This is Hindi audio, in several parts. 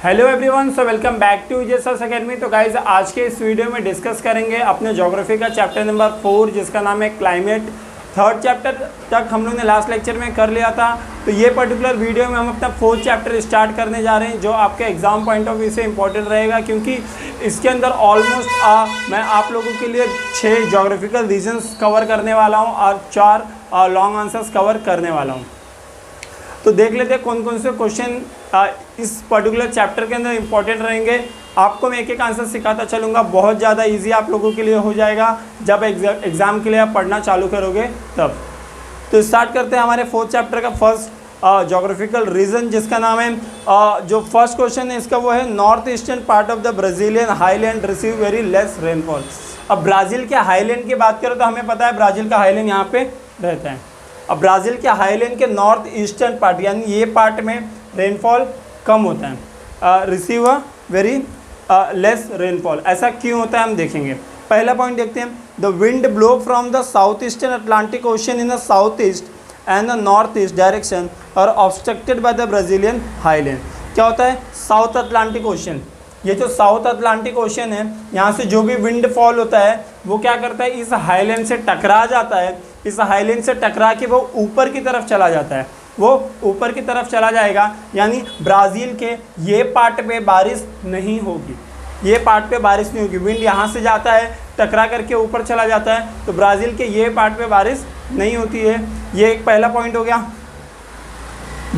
Hello everyone, so welcome back to JSS academy. तो गाइज आज के इस वीडियो में डिस्कस करेंगे अपने ज्योग्राफी का चैप्टर नंबर 4 जिसका नाम है क्लाइमेट। थर्ड चैप्टर तक हम लोग ने लास्ट लेक्चर में कर लिया था। तो ये पर्टिकुलर वीडियो में हम अपना फोर्थ चैप्टर स्टार्ट करने जा रहे हैं जो आपके एग्जाम पॉइंट ऑफ व्यू से इंपॉर्टेंट रहेगा, क्योंकि इसके अंदर ऑलमोस्ट मैं आप लोगों के लिए 6 ज्योग्राफिकल रीजन्स कवर करने वाला हूँ और 4 लॉन्ग आंसर्स कवर करने वाला हूँ। तो देख लेते हैं कौन कौन से क्वेश्चन इस पर्टिकुलर चैप्टर के अंदर इंपॉर्टेंट रहेंगे। आपको मैं एक एक आंसर सिखाता चलूँगा, बहुत ज़्यादा इजी आप लोगों के लिए हो जाएगा जब एग्ज़ाम के लिए आप पढ़ना चालू करोगे तब। तो स्टार्ट करते हैं हमारे फोर्थ चैप्टर का फर्स्ट ज्योग्राफिकल रीजन जिसका नाम है जो फर्स्ट क्वेश्चन है इसका वो है north eastern part of the Brazilian highland receive very less rainfall. अब ब्राज़ील के हाईलैंड की बात करो तो हमें पता है ब्राज़ील का हाईलैंड यहाँ पे रहता है। अब ब्राज़ील के हाईलैंड के नॉर्थ ईस्टर्न पार्ट यानी ये पार्ट में रेनफॉल कम होता है, receive a very less rainfall. ऐसा क्यों होता है हम देखेंगे। पहला पॉइंट देखते हैं, the wind blow from the south eastern Atlantic ocean in the south east and the north east direction और obstructed by the Brazilian highland. क्या होता है साउथ अटलांटिक ओशन, ये जो साउथ अटलांटिक ओशन है यहाँ से जो भी विंड फॉल होता है वो क्या करता है इस हाईलैंड से टकरा जाता है। इस हाईलैंड से टकरा के वो ऊपर की तरफ चला जाता है, वो ऊपर की तरफ चला जाएगा यानी ब्राज़ील के ये पार्ट पे बारिश नहीं होगी, ये पार्ट पे बारिश नहीं होगी। विंड यहाँ से जाता है टकरा करके ऊपर चला जाता है तो ब्राज़ील के ये पार्ट पे बारिश नहीं होती है। ये एक पहला पॉइंट हो गया।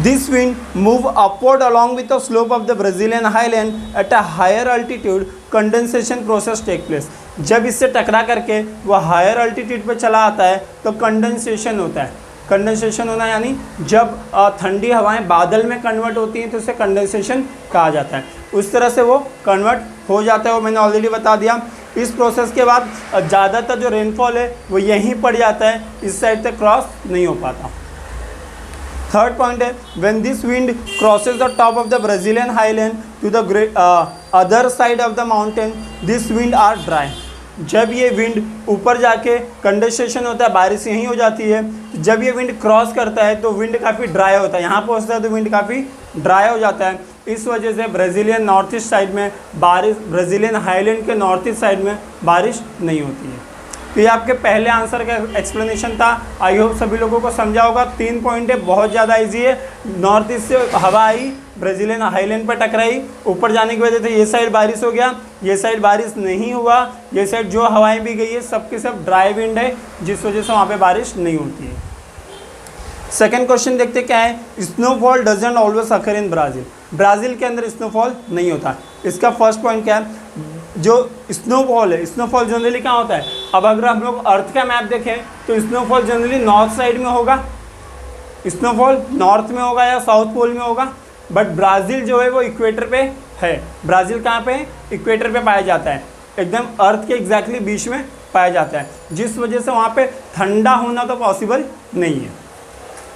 This wind move upward along with the slope of the Brazilian highland at a higher altitude. Condensation process take place. जब इससे टकरा करके वो हायर अल्टीट्यूड पे चला आता है तो कंडेंसेशन होता है। कंडेंसेशन होना यानी जब ठंडी हवाएं बादल में कन्वर्ट होती हैं तो उसे कंडेंसेशन कहा जाता है। उस तरह से वो कन्वर्ट हो जाता है, वो मैंने ऑलरेडी बता दिया। इस प्रोसेस के बाद ज़्यादातर जो रेनफॉल है वो यहीं पड़ जाता है, इस साइड तक क्रॉस नहीं हो पाता। थर्ड पॉइंट है, when this wind crosses the top of the Brazilian highland to the other side of the mountain, this wind are dry. जब ये विंड ऊपर जाके कंडेंसेशन होता है, बारिश यहीं हो जाती है। जब ये विंड क्रॉस करता है तो विंड काफ़ी ड्राई होता है, यहाँ पहुँचता है तो विंड काफ़ी ड्राई हो जाता है। इस वजह से ब्राज़ीलियन नॉर्थ ईस्ट साइड में बारिश, ब्राज़ीलियन हाईलैंड के नॉर्थ ईस्ट साइड में बारिश नहीं होती है। तो ये आपके पहले आंसर का एक्सप्लेनेशन था। आई होप सभी लोगों को समझा होगा। 3 पॉइंट है, बहुत ज़्यादा इजी है। नॉर्थ ईस्ट से हवा आई, ब्राज़ीलियन हाईलैंड पर टकराई, ऊपर जाने की वजह से ये साइड बारिश हो गया, ये साइड बारिश नहीं हुआ। ये साइड जो हवाएं भी गई है सबके सब ड्राई विंड है जिस वजह से वहाँ पे बारिश नहीं होती है। सेकेंड क्वेश्चन देखते क्या है, snowfall doesn't always occur in Brazil. Brazil के अंदर स्नोफॉल नहीं होता। इसका फर्स्ट पॉइंट क्या है, जो स्नोफॉल है, स्नोफॉल जनरली कहाँ होता है। अब अगर हम लोग अर्थ का मैप देखें तो स्नोफॉल जनरली नॉर्थ साइड में होगा, स्नोफॉल नॉर्थ में होगा या साउथ पोल में होगा। बट ब्राज़ील जो है वो इक्वेटर पे है। ब्राज़ील कहाँ पे है, इक्वेटर पे पाया जाता है, एकदम अर्थ के एग्जैक्टली बीच में पाया जाता है, जिस वजह से वहाँ पे ठंडा होना तो पॉसिबल नहीं है,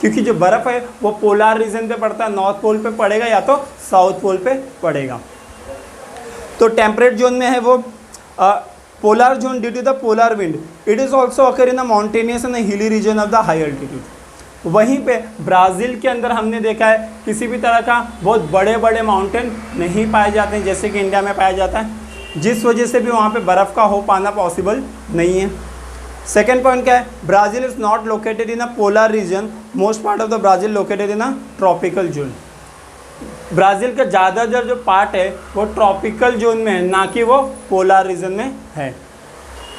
क्योंकि जो बर्फ़ है वो पोलर रीजन पे पड़ता है, नॉर्थ पोल पे पड़ेगा या तो साउथ पोल पे पड़ेगा। तो टेम्परेट जोन में है वो polar zone due to the polar wind. It is also occur in the mountainous and hilly region of the high altitude. वहीं पे ब्राज़ील के अंदर हमने देखा है किसी भी तरह का बहुत बड़े बड़े माउंटेन नहीं पाए जाते हैं जैसे कि इंडिया में पाया जाता है, जिस वजह से भी वहाँ पे बर्फ़ का हो पाना पॉसिबल नहीं है। सेकेंड पॉइंट क्या है, Brazil is not located in a polar region, most part of the Brazil located in a tropical zone. Brazil का ज़्यादातर जो पार्ट है वो ट्रॉपिकल जोन में है, ना कि वो पोलर रीजन में है।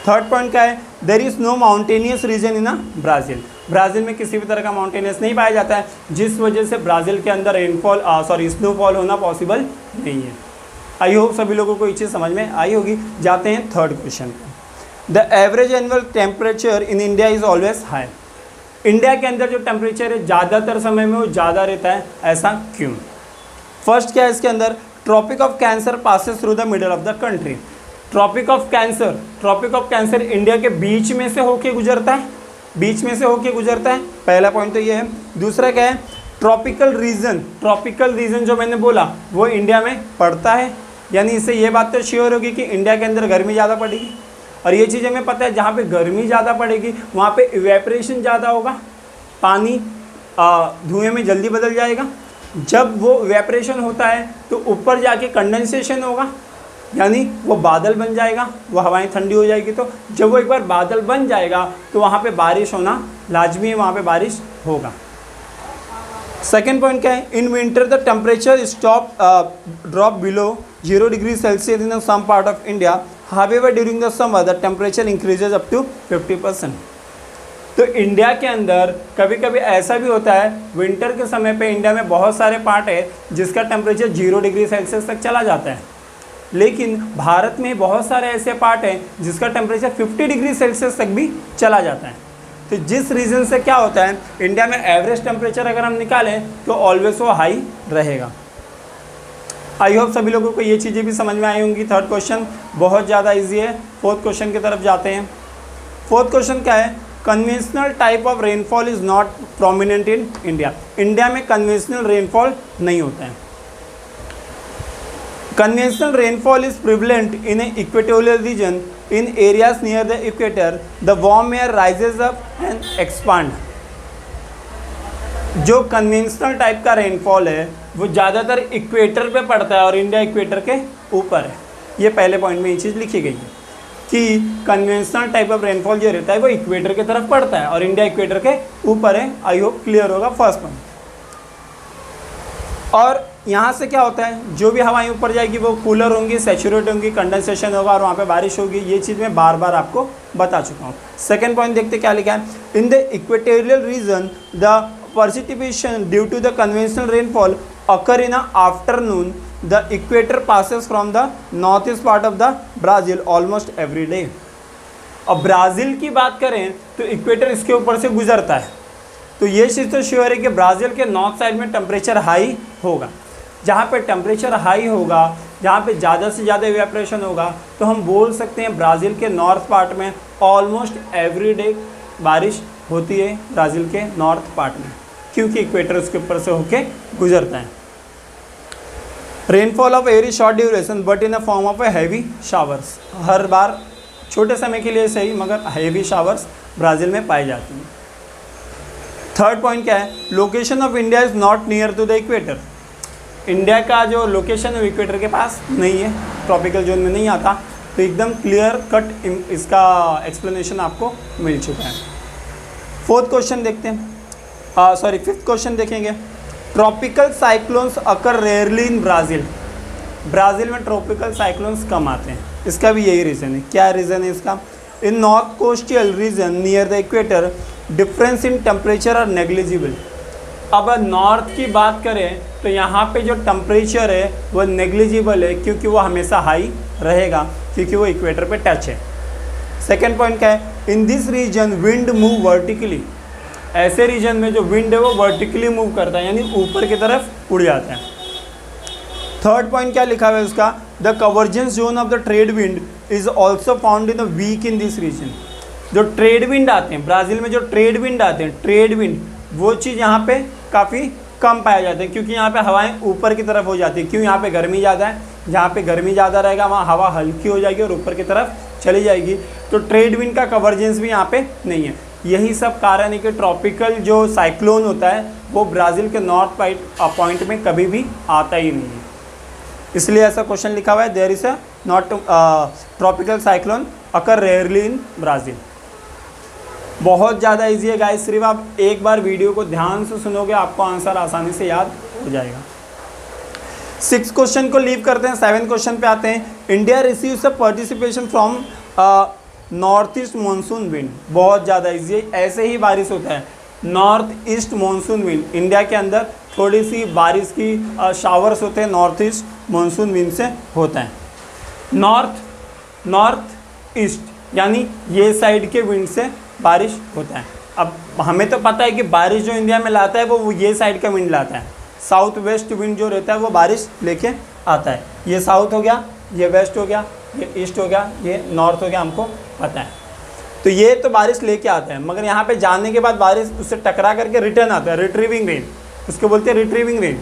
थर्ड पॉइंट क्या है, there is no mountainous region in Brazil. Brazil में किसी भी तरह का माउंटेनियस नहीं पाया जाता है, जिस वजह से ब्राज़ील के अंदर स्नोफॉल होना पॉसिबल नहीं है। आई होप सभी लोगों को ये चीज़ समझ में आई होगी। जाते हैं थर्ड क्वेश्चन पर। The average annual temperature in India is always high. India के अंदर जो टेम्परेचर है ज़्यादातर समय में वो ज़्यादा रहता है, ऐसा क्यों। फर्स्ट क्या है इसके अंदर, tropic of cancer passes through the middle of the country. Tropic of cancer India के बीच में से होके गुजरता है, बीच में से होके गुजरता है। पहला पॉइंट तो ये है। दूसरा क्या है, ट्रॉपिकल रीजन जो मैंने बोला वो इंडिया में पड़ता है, यानी इससे ये बात तो श्योर होगी कि इंडिया के अंदर गर्मी ज़्यादा पड़ेगी। और ये चीज़ हमें पता है जहाँ पे गर्मी ज़्यादा पड़ेगी वहाँ पे इवेपोरेशन ज़्यादा होगा, पानी धुएँ में जल्दी बदल जाएगा। जब वो इवेपोरेशन होता है तो ऊपर जाके कंडेंसेशन होगा, यानी वो बादल बन जाएगा, वो हवाएं ठंडी हो जाएगी। तो जब वो एक बार बादल बन जाएगा तो वहाँ पे बारिश होना लाजमी है, वहाँ पे बारिश होगा। सेकेंड पॉइंट क्या है, in winter the temperature stop drop below 0 degree Celsius in some part of India, however during the summer the temperature increases up to 50%। तो इंडिया के अंदर कभी कभी ऐसा भी होता है, विंटर के समय पे इंडिया में बहुत सारे पार्ट है जिसका टेम्परेचर 0 डिग्री सेल्सियस तक चला जाता है, लेकिन भारत में बहुत सारे ऐसे पार्ट हैं जिसका टेम्परेचर 50 डिग्री सेल्सियस तक भी चला जाता है। तो जिस रीज़न से क्या होता है, इंडिया में एवरेज टेम्परेचर अगर हम निकालें तो ऑलवेज वो हाई रहेगा। आई होप सभी लोगों को ये चीज़ें भी समझ में आई होंगी। थर्ड क्वेश्चन बहुत ज़्यादा इजी है। फोर्थ क्वेश्चन की तरफ जाते हैं। फोर्थ क्वेश्चन क्या है, conventional type of rainfall is not prominent in India. India में कन्वेंशनल रेनफॉल नहीं होता है। Conventional rainfall is prevalent in an equatorial region. In areas near the equator, the warm air rises up and expand. जो कन्वेंशनल टाइप का रेनफॉल है वो ज़्यादातर इक्वेटर पे पड़ता है और इंडिया इक्वेटर के ऊपर है। ये पहले पॉइंट में ये चीज़ लिखी गई है कि कन्वेंशनल टाइप ऑफ रेनफॉल जो रहता है वो इक्वेटर की तरफ पड़ता है और इंडिया इक्वेटर के ऊपर है। आई होप क्लियर होगा फर्स्ट पॉइंट। और यहाँ से क्या होता है, जो भी हवाएं ऊपर जाएगी वो कूलर होंगी, सैचुरेट होंगी, कंडेंसेशन होगा और वहाँ पे बारिश होगी। ये चीज़ मैं बार बार आपको बता चुका हूँ। सेकेंड पॉइंट देखते क्या लिखा है, in the equatorial region the precipitation due to the conventional rainfall occur in afternoon, the equator passes from the north east part of the Brazil almost every day. और ब्राज़ील की बात करें तो इक्वेटर इसके ऊपर से गुजरता है, तो ये चीज़ तो श्योर है कि ब्राज़ील के नॉर्थ साइड में टेम्परेचर हाई होगा। जहाँ पे टेम्परेचर हाई होगा, जहाँ पे ज़्यादा से ज़्यादा इवेपोरेशन होगा, तो हम बोल सकते हैं ब्राज़ील के नॉर्थ पार्ट में ऑलमोस्ट एवरी डे बारिश होती है ब्राज़ील के नॉर्थ पार्ट में, क्योंकि इक्वेटर उसके ऊपर से होके गुजरता है। Rainfall of very short duration but in the form of a heavy showers. हर बार छोटे समय के लिए सही, मगर हैवी शावर्स ब्राज़ील में पाई जाती हैं। थर्ड पॉइंट क्या है, location of India is not near to the equator. India का जो लोकेशन है इक्वेटर के पास नहीं है, ट्रॉपिकल जोन में नहीं आता। तो एकदम क्लियर कट इसका एक्सप्लेनेशन आपको मिल चुका है। फोर्थ क्वेश्चन देखते हैं, फिफ्थ क्वेश्चन देखेंगे। Tropical cyclones occur rarely in Brazil. Brazil में ट्रॉपिकल साइक्लोन्स कम आते हैं, इसका भी यही रीज़न है। क्या रीज़न है इसका, in north coastal region near the equator difference in temperature are negligible. अब नॉर्थ की बात करें तो यहाँ पे जो टेम्परेचर है वो नेग्लिजिबल है, क्योंकि वो हमेशा हाई रहेगा, क्योंकि वो इक्वेटर पे टच है। सेकेंड पॉइंट क्या है, in this region wind move vertically. ऐसे रीजन में जो विंड है वो वर्टिकली मूव करता है, यानी ऊपर की तरफ उड़ जाता है। थर्ड पॉइंट क्या लिखा हुआ है उसका, the convergence zone of the trade wind is also found in the weak in this region. जो ट्रेड विंड आते हैं ब्राज़ील में, जो ट्रेड विंड आते हैं, ट्रेड विंड, वो चीज़ यहाँ पे काफ़ी कम पाया जाता है, क्योंकि यहाँ पे हवाएं ऊपर की तरफ हो जाती है। क्यों, यहाँ पे गर्मी ज़्यादा है, जहाँ पे गर्मी ज़्यादा रहेगा वहाँ हवा हल्की हो जाएगी और ऊपर की तरफ चली जाएगी। तो ट्रेड विंड का कवर्जेंस भी यहाँ पे नहीं है। यही सब कारण है कि ट्रॉपिकल जो साइक्लोन होता है वो ब्राज़ील के नॉर्थ पॉइंट में कभी भी आता ही नहीं है, इसलिए ऐसा क्वेश्चन लिखा हुआ है, there is a not tropical cyclone occur rarely in Brazil. बहुत ज़्यादा इजी है गाइस, सिर्फ आप एक बार वीडियो को ध्यान से सुनोगे आपको आंसर आसानी से याद हो जाएगा। 6 क्वेश्चन को लीव करते हैं, 7 क्वेश्चन पे आते हैं। India receives a participation from north east monsoon wind. बहुत ज़्यादा इजी है, ऐसे ही बारिश होता है। North east monsoon wind, India के अंदर थोड़ी सी बारिश की शावर्स होते हैं, नॉर्थ ईस्ट मानसून विंड से होता है। नॉर्थ ईस्ट यानी ये साइड के विंड से बारिश होता है। अब हमें तो पता है कि बारिश जो इंडिया में लाता है वो ये साइड का विंड लाता है। साउथ वेस्ट विंड जो रहता है वो बारिश लेके आता है। ये साउथ हो गया, ये वेस्ट हो गया, ये ईस्ट हो गया, ये नॉर्थ हो गया, हमको पता है। तो ये तो बारिश लेके आता है, मगर यहाँ पे जाने के बाद बारिश उससे टकरा करके रिटर्न आता है, रिट्रीविंग रेन, उसको बोलते हैं रिट्रीविंग रेन,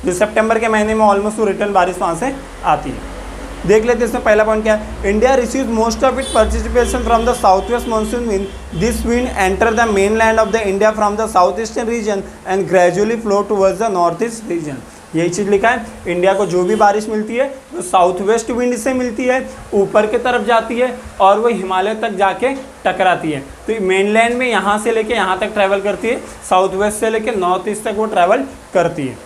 जो सितंबर के महीने में ऑलमोस्ट रिटर्न बारिश वहाँ से आती है। देख लेते हैं इसमें पहला पॉइंट क्या है। India receives most of it participation from the south west monsoon wind. This wind enter the main land of the India from the south eastern region and gradually flow towards the north east region. यही चीज़ लिखा है, इंडिया को जो भी बारिश मिलती है वो साउथ वेस्ट विंड से मिलती है, ऊपर की तरफ जाती है और वो हिमालय तक जाके टकराती है। तो मेनलैंड में यहाँ से लेके यहाँ तक ट्रैवल करती है, साउथ वेस्ट से लेके नॉर्थ ईस्ट तक वो ट्रैवल करती है।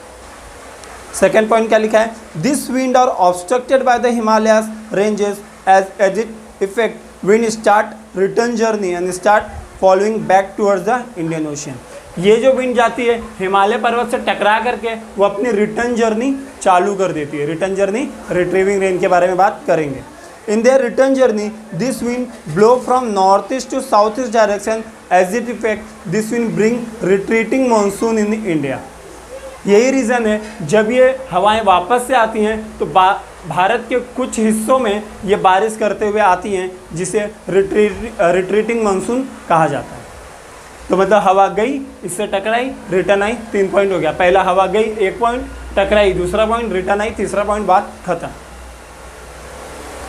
सेकेंड पॉइंट क्या लिखा है, this wind are obstructed by the Himalayas ranges as it effect wind start return journey and start following back towards the Indian ocean. ये जो विंड जाती है हिमालय पर्वत से टकरा करके वो अपनी रिटर्न जर्नी चालू कर देती है। रिटर्न जर्नी रिट्रीविंग रेन के बारे में बात करेंगे। In their return journey this wind blow from north east to south east direction as it effect this wind bring retreating monsoon in India. यही रीज़न है जब ये हवाएं वापस से आती हैं तो भारत के कुछ हिस्सों में ये बारिश करते हुए आती हैं, जिसे रिट्रीटिंग मानसून कहा जाता है। तो मतलब हवा गई, इससे टकराई, रिटर्न आई, 3 पॉइंट हो गया। पहला हवा गई 1 पॉइंट, टकराई 2 पॉइंट, रिटर्न आई 3 पॉइंट, बात खत्म।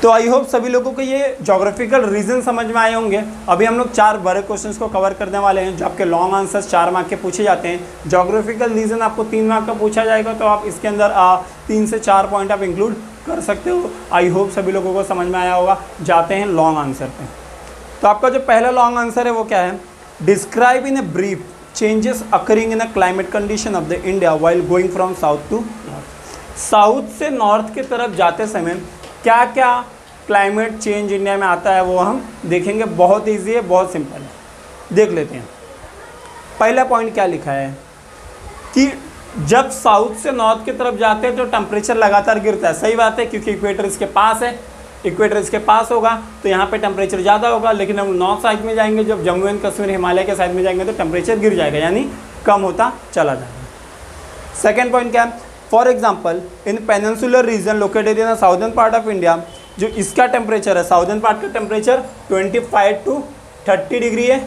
तो आई होप सभी लोगों को ये ज्योग्राफिकल रीजन समझ में आए होंगे। अभी हम लोग 4 बड़े क्वेश्चंस को कवर करने वाले हैं जो आपके लॉन्ग आंसर्स 4 मार्क के पूछे जाते हैं। ज्योग्राफिकल रीजन आपको 3 मार्क का पूछा जाएगा, तो आप इसके अंदर 3 से 4 पॉइंट आप इंक्लूड कर सकते हो। आई होप सभी लोगों को समझ में आया होगा। जाते हैं लॉन्ग आंसर पे। तो आपका जो पहला लॉन्ग आंसर है वो क्या है, describe in a brief changes occurring in a climate condition of the India while going from south to north. South से नॉर्थ की तरफ जाते समय क्या क्या क्लाइमेट चेंज इंडिया में आता है वो हम देखेंगे। बहुत ईजी है, बहुत सिंपल है, देख लेते हैं। पहला पॉइंट क्या लिखा है कि जब साउथ से नॉर्थ की तरफ जाते हैं तो टेम्परेचर लगातार गिरता है। सही बात है, क्योंकि इक्वेटर इसके पास है, इक्वेटर इसके पास होगा तो यहाँ पे टेम्परेचर ज़्यादा होगा। लेकिन हम नॉर्थ साइड में जाएंगे, जब जम्मू एंड कश्मीर हिमालय के साइड में जाएंगे तो टेम्परेचर गिर जाएगा, यानी कम होता चला जाएगा। सेकेंड पॉइंट क्या है, for example in peninsular reason located in the southern part of India, जो इसका टेम्परेचर है, साउदर्न पार्ट का टेम्परेचर 25 to 30 डिग्री है,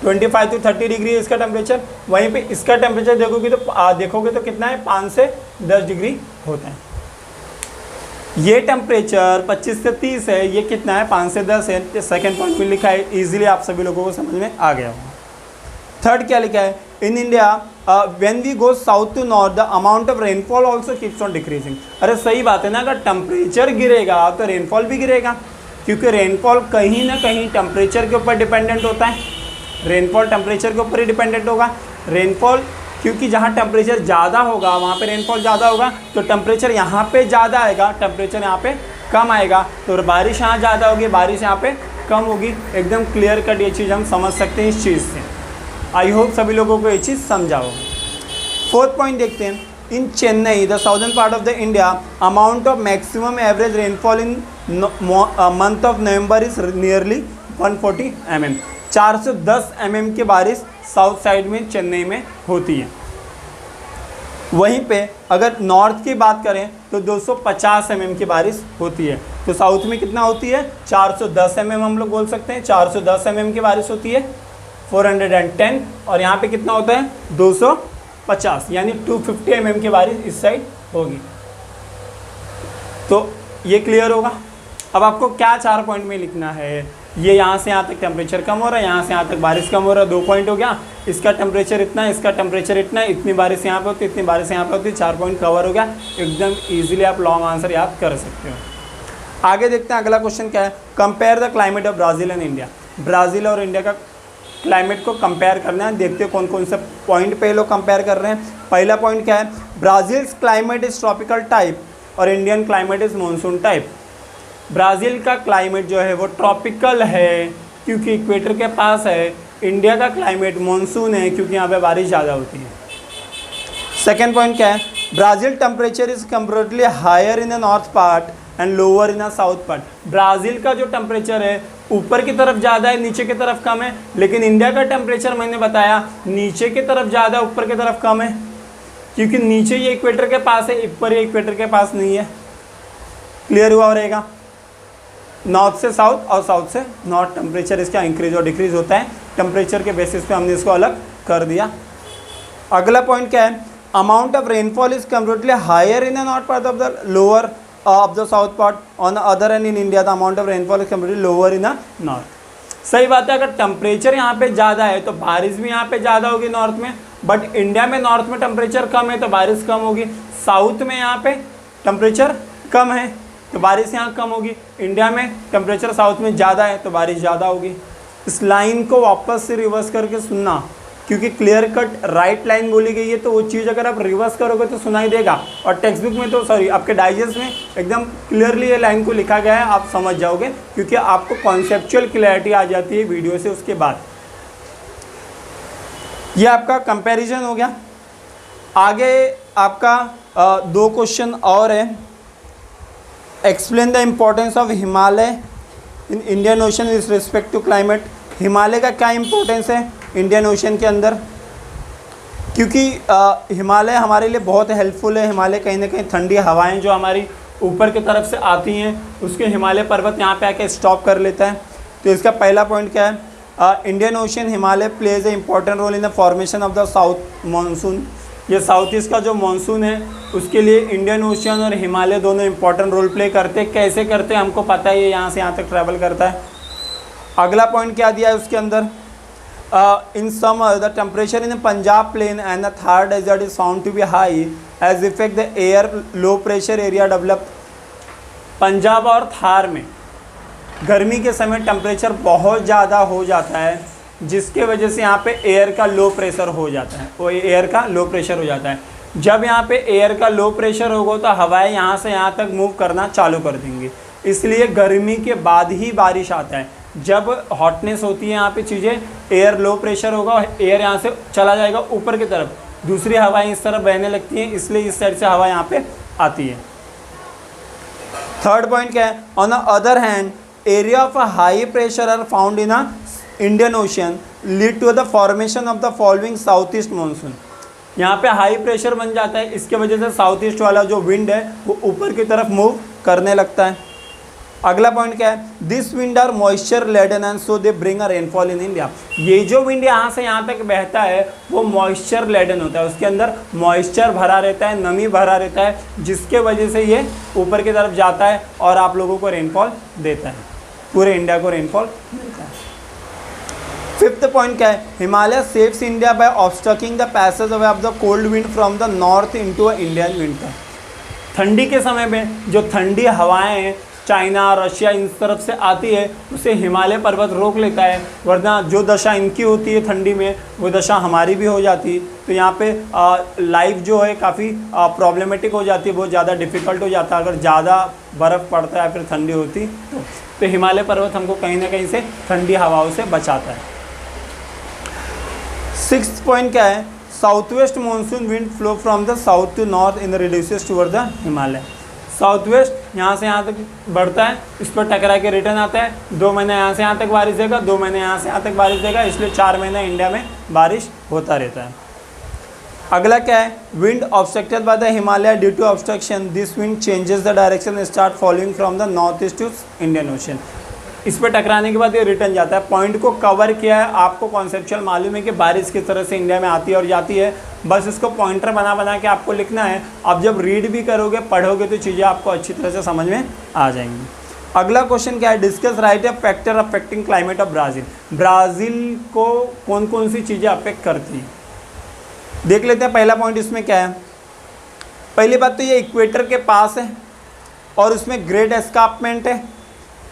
25 to 30 डिग्री है इसका टेम्परेचर। वहीं पे इसका टेम्परेचर देखोगे तो कितना है, 5 से 10 डिग्री होता है। ये टेम्परेचर 25 से 30 है, ये कितना है, 5 से 10 है। सेकेंड पॉइंट में लिखा है, इजीली आप सभी लोगों को समझ में आ गया होगा। थर्ड क्या लिखा है, in India when we go south to north the amount of rainfall also keeps on decreasing. अरे सही बात है ना, अगर टेम्परेचर गिरेगा तो रेनफॉल भी गिरेगा, क्योंकि रेनफॉल कहीं ना कहीं टेम्परेचर के ऊपर डिपेंडेंट होता है। रेनफॉल टेम्परेचर के ऊपर ही डिपेंडेंट होगा। रेनफॉल क्योंकि जहाँ टेम्परेचर ज़्यादा होगा वहाँ पे रेनफॉल ज़्यादा होगा, तो टेम्परेचर यहाँ पे ज़्यादा आएगा, टेम्परेचर यहाँ पे कम आएगा, तो बारिश यहाँ ज़्यादा होगी, बारिश यहाँ पे कम होगी। एकदम क्लियर कट ये चीज़ हम समझ सकते हैं इस चीज़ से। आई होप सभी लोगों को ये चीज़ समझा होगा। फोर्थ पॉइंट देखते हैं, in Chennai the southern part of the India amount of maximum average rainfall in month of November is nearly 140 mm। 410 mm की बारिश साउथ साइड में चेन्नई में होती है। वहीं पे अगर नॉर्थ की बात करें तो 250 mm की बारिश होती है। तो साउथ में कितना होती है, 410 mm हम लोग बोल सकते हैं, 410 mm की बारिश होती है, 410। और यहाँ पे कितना होता है, 250, यानी 250 mm की बारिश इस साइड होगी। तो ये क्लियर होगा। अब आपको क्या 4 पॉइंट में लिखना है, ये यहाँ से यहाँ तक टेम्परेचर कम हो रहा है, यहाँ से यहाँ तक बारिश कम हो रहा है, 2 पॉइंट हो गया। इसका टेम्परेचर इतना है, इसका टेम्परेचर इतना है, इतनी बारिश यहाँ पे होती है, इतनी बारिश यहाँ पे होती है, 4 पॉइंट कवर हो गया। एकदम इजीली आप लॉन्ग आंसर याद कर सकते हो। आगे देखते हैं अगला क्वेश्चन क्या है, compare the climate of Brazil and India. Brazil और इंडिया का क्लाइमेट को कंपेयर करना है। देखते हैं कौन कौन से पॉइंट पे लोग कंपेयर कर रहे हैं। पहला पॉइंट क्या है, ब्राज़ील्स क्लाइमेट इज़ ट्रॉपिकल टाइप और Indian climate is monsoon type. Brazil का क्लाइमेट जो है वो ट्रॉपिकल है क्योंकि इक्वेटर के पास है। इंडिया का क्लाइमेट मानसून है क्योंकि यहाँ पे बारिश ज़्यादा होती है। सेकेंड पॉइंट क्या है, Brazil temperature is comparatively higher in the north part and lower in the south part. Brazil का जो टेम्परेचर है ऊपर की तरफ ज़्यादा है, नीचे की तरफ कम है। लेकिन इंडिया का टेम्परेचर मैंने बताया नीचे की तरफ ज़्यादा, ऊपर की तरफ कम है, क्योंकि नीचे ये इक्वेटर के पास है, ऊपर ये इक्वेटर के पास नहीं है। क्लियर हुआ रहेगा। नॉर्थ से साउथ और साउथ से नॉर्थ टेम्परेचर इसका इंक्रीज और डिक्रीज होता है। टेम्परेचर के बेसिस पे हमने इसको अलग कर दिया। अगला पॉइंट क्या है, amount of rainfall is comparatively higher in the north part of the lower of the south part, on the other end in India the amount of rainfall is comparatively lower in the north. सही बात है, अगर टेम्परेचर यहाँ पे ज़्यादा है तो बारिश भी यहाँ पे ज़्यादा होगी नॉर्थ में, बट इंडिया में नॉर्थ में टेम्परेचर कम है तो बारिश कम होगी। साउथ में यहाँ पे टेम्परेचर कम है तो बारिश यहाँ कम होगी, इंडिया में टेम्परेचर साउथ में ज़्यादा है तो बारिश ज़्यादा होगी। इस लाइन को वापस से रिवर्स करके सुनना, क्योंकि क्लियर कट राइट लाइन बोली गई है तो वो चीज़ अगर आप रिवर्स करोगे तो सुनाई देगा, और टेक्स्ट बुक में तो सॉरी आपके डाइजेस्ट में एकदम क्लियरली ये लाइन को लिखा गया है, आप समझ जाओगे, क्योंकि आपको कॉन्सेप्चुअल क्लैरिटी आ जाती है वीडियो से उसके बाद। ये आपका कंपैरिजन हो गया। आगे आपका 2 क्वेश्चन और है। Explain the importance of Himalaya in Indian ocean with respect to climate. Himalaya का क्या इम्पोर्टेंस है इंडियन ओशन के अंदर, क्योंकि हिमालय हमारे लिए बहुत हेल्पफुल है। हिमालय कहीं ना कहीं ठंडी हवाएं जो हमारी ऊपर की तरफ से आती हैं उसके हिमालय पर्वत यहाँ पे आके स्टॉप कर लेता है। तो इसका पहला पॉइंट क्या है, Indian ocean Himalaya plays a important role in the formation of the south monsoon. ये साउथ ईस्ट का जो मानसून है उसके लिए इंडियन ओशन और हिमालय दोनों इंपॉर्टेंट रोल प्ले करते हैं। कैसे करते हैं हमको पता है, ये यहाँ से यहाँ तक ट्रैवल करता है। अगला पॉइंट क्या दिया है उसके अंदर, in summer the temperature in Punjab plain and the Thar desert is found to be high as effect the air low pressure area develop. Punjab और थार में गर्मी के समय टेम्परेचर बहुत ज़्यादा हो जाता है, जिसके वजह से यहाँ पे एयर का लो प्रेशर हो जाता है, वो एयर का लो प्रेशर हो जाता है। जब यहाँ पे एयर का लो प्रेशर होगा तो हवाएं यहाँ से यहाँ तक मूव करना चालू कर देंगी, इसलिए गर्मी के बाद ही बारिश आता है। जब हॉटनेस होती है यहाँ पे चीज़ें, एयर लो प्रेशर होगा, एयर यहाँ से चला जाएगा ऊपर की तरफ, दूसरी हवाएं इस तरफ बहने लगती हैं, इसलिए इस साइड से हवा यहाँ पे आती है। थर्ड पॉइंट क्या है, on the other hand area of high pressure are found in a Indian ocean lead to the formation of the following south east monsoon. यहाँ पे हाई प्रेशर बन जाता है, इसके वजह से साउथ ईस्ट वाला जो विंड है वो ऊपर की तरफ मूव करने लगता है। अगला पॉइंट क्या है, this wind are moisture laden and so they bring a rainfall in India. ये जो विंड यहाँ से यहाँ तक बहता है वो मॉइस्चर लेडन होता है, उसके अंदर मॉइस्चर भरा रहता है, नमी भरा रहता है, जिसके वजह से ये ऊपर की तरफ जाता है और आप लोगों को रेनफॉल देता है, पूरे इंडिया को रेनफॉल देता है। फिफ्थ पॉइंट क्या है, Himalaya saves India by obstructing the passage away of the cold wind from the north into a Indian winter. ठंडी के समय में जो ठंडी हवाएं हैं चाइना रशिया इन तरफ से आती है, उसे हिमालय पर्वत रोक लेता है, वरना जो दशा इनकी होती है ठंडी में वो दशा हमारी भी हो जाती। तो यहाँ पे लाइफ जो है काफ़ी प्रॉब्लमेटिक हो जाती है, बहुत ज़्यादा डिफ़िकल्ट हो जाता है अगर ज़्यादा बर्फ़ पड़ता है फिर ठंडी होती तो हिमालय पर्वत हमको कहीं ना कहीं से ठंडी हवाओं से बचाता है। सिक्स्थ पॉइंट क्या है, south west monsoon wind flow from the south to north in the reduces toward the Himalaya. South west यहाँ से यहाँ तक बढ़ता है, इस पर टकरा के रिटर्न आता है, 2 महीने यहाँ से यहाँ तक बारिश देगा, 2 महीने यहाँ से यहाँ तक बारिश देगा, इसलिए 4 महीने इंडिया में बारिश होता रहता है। अगला क्या है, wind obstructed by the Himalaya due to obstruction this wind changes the direction start following from the north east to Indian ocean. इस पर टकराने के बाद ये रिटर्न जाता है। पॉइंट को कवर किया है, आपको कॉन्सेप्चुअल मालूम है कि बारिश किस तरह से इंडिया में आती है और जाती है, बस इसको पॉइंटर बना बना के आपको लिखना है। आप जब रीड भी करोगे पढ़ोगे तो चीज़ें आपको अच्छी तरह से समझ में आ जाएंगी। अगला क्वेश्चन क्या है, discuss right A factor affecting climate of Brazil. Brazil को कौन कौन सी चीज़ें अफेक्ट करती हैं देख लेते हैं। पहला पॉइंट इसमें क्या है, पहली बात तो ये इक्वेटर के पास है और उसमें ग्रेट एस्कार्पमेंट है।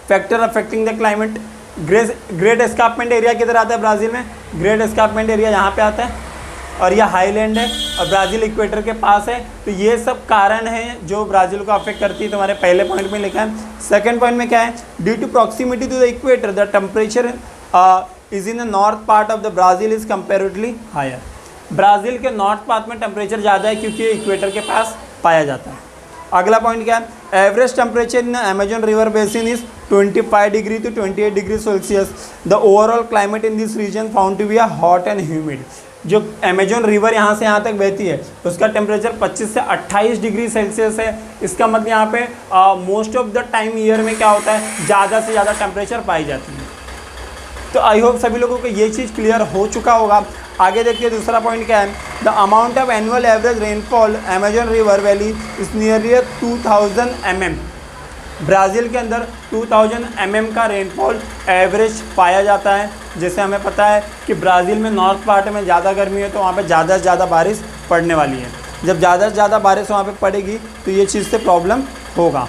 Factor affecting the climate, great escarpment area किधर आता है ब्राज़ील में, ग्रेट एस्कार्पमेंट एरिया यहाँ पे आता है और यह हाईलैंड है और ब्राज़ील इक्वेटर के पास है। तो ये सब कारण हैं जो ब्राज़ील को अफेक्ट करती है, तुम्हारे पहले पॉइंट में लिखा है। सेकंड पॉइंट में क्या है, due to proximity to the equator the temperature is in the north part of the Brazil is comparatively higher. Brazil के नॉर्थ पार्ट में टेम्परेचर ज़्यादा है क्योंकि इक्वेटर के पास पाया जाता है। अगला पॉइंट क्या है, average temperature in Amazon river basin is 25 degree to 28 degree Celsius. The overall climate in this region found to be hot and humid. जो अमेजन रिवर यहाँ से यहाँ तक बहती है उसका टेम्परेचर 25 से 28 डिग्री सेल्सियस है। इसका मतलब यहाँ पे most of the time year में क्या होता है, ज़्यादा से ज़्यादा टेम्परेचर पाई जाती है। तो आई होप सभी लोगों को ये चीज़ क्लियर हो चुका होगा। आगे देखिए दूसरा पॉइंट क्या है, the amount of annual average rainfall Amazon river valley is nearly 2000 mm। Brazil के अंदर 2000 mm का रेनफॉल एवरेज पाया जाता है। जैसे हमें पता है कि ब्राज़ील में नॉर्थ पार्ट में ज़्यादा गर्मी है तो वहाँ पे ज़्यादा से ज़्यादा बारिश पड़ने वाली है। जब ज़्यादा से ज़्यादा बारिश वहाँ पे पड़ेगी तो ये चीज़ से प्रॉब्लम होगा।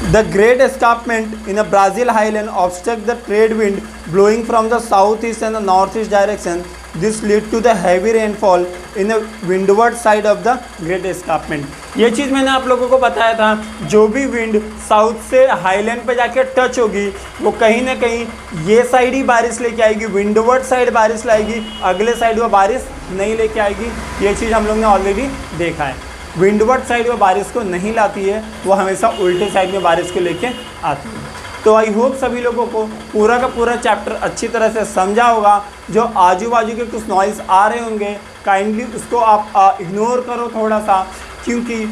The Great Escarpment in a Brazil highland obstruct the trade wind blowing from the southeast and the northeast direction. This lead to the heavy rainfall in the windward side of the Great Escarpment. ये चीज़ मैंने आप लोगों को बताया था, जो भी विंड साउथ से हाईलैंड पे जाके टच होगी वो कहीं ना कहीं ये साइड ही बारिश लेके आएगी, विंडवर्ड साइड बारिश लाएगी, अगले साइड वो बारिश नहीं लेके आएगी। ये चीज़ हम लोग ने ऑलरेडी देखा है। विंडवर्ड साइड वो बारिश को नहीं लाती है, वो हमेशा उल्टे साइड में बारिश को लेके आती है। तो आई होप सभी लोगों को पूरा का पूरा चैप्टर अच्छी तरह से समझा होगा। जो आजू बाजू के कुछ नॉइज़ आ रहे होंगे काइंडली उसको आप इग्नोर करो थोड़ा सा, क्योंकि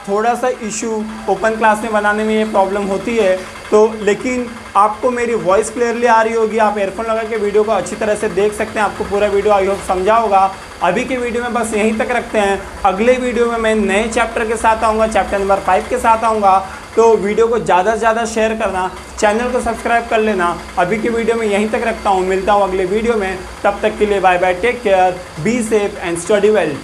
थोड़ा सा इशू ओपन क्लास में बनाने में ये प्रॉब्लम होती है। तो लेकिन आपको मेरी वॉइस क्लियरली आ रही होगी, आप एयरफोन लगा के वीडियो को अच्छी तरह से देख सकते हैं, आपको पूरा वीडियो आई होप समझा होगा। अभी के वीडियो में बस यहीं तक रखते हैं। अगले वीडियो में मैं नए चैप्टर के साथ आऊँगा, चैप्टर नंबर 5 के साथ आऊँगा। तो वीडियो को ज़्यादा से ज़्यादा शेयर करना, चैनल को सब्सक्राइब कर लेना। अभी के वीडियो में यहीं तक रखता हूँ, मिलता हूँ अगले वीडियो में। तब तक के लिए bye bye, take care, be safe and study well.